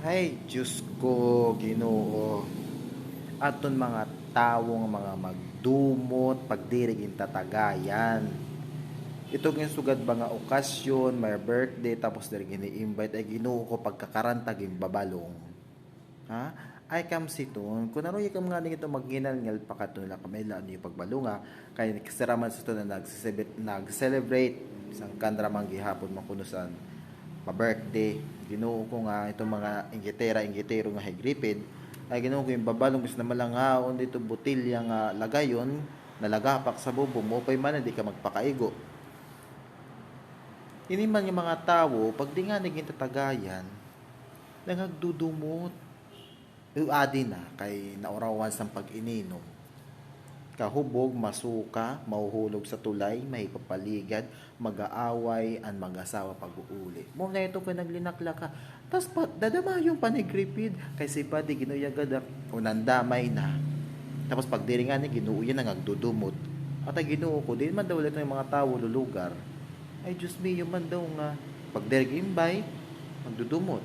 Ay, Diyos ko, Ginoo. Aton mga tawong mga magdumot, pagdirigin tatagayan. Ito yung sugad ba nga okasyon, may birthday, tapos diri gini-invite, ay Ginoo ko pagkakarantag yung babalong. Ha? Ay kam siton, kung naroy kam nga ito magginal pa kato nila kami laan yung pagbalunga, kay kasaraman sa ito na nag-celebrate, isang kandraman gihapon makunusan pa-birthday. Ginoo ko nga itong mga inggitero nga higripid, ay ginoo ko yung babalong bis na malangaon dito botilya nga lagayon, nalagapak sa bubo mo, pay man hindi ka magpakaigo. Ini man yung mga tawo, pag di nga naging tatagayan, nangagdudumot. Adi na, kay naurawan sa pag-ininom. Kahubog, masuka, mahuhulog sa tulay, mahipapaligad, mag-aaway, ang mag-asawa pag-uuli. Mo na ito ka naglinaklak ka. Tapos dadama yung panigripid. Kay si Padi, ginuyagad o nandamay na. Tapos pagdiringan ni ginuuyan na nagdudumot. At ay ginuo ko, di man daw ulit yung mga tao lulugar. Ay Diyos me, yung man daw nga. Pagdirigimbay, magdudumot.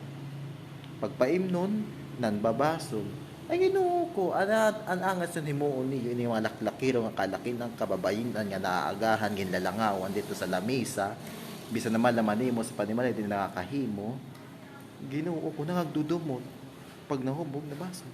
Pagpaimnon, nanbabasol. Ay Ginoo ko, an angas yung himuon niyo ini mga laklakiro nga kalakin ng kababayin nga naaagahan ginlalangawan dito sa lamesa. Bisa naman laman nimo sa panimalay din nakakahimo. Ginoo ko nangagdudumot pag nahubog na baso.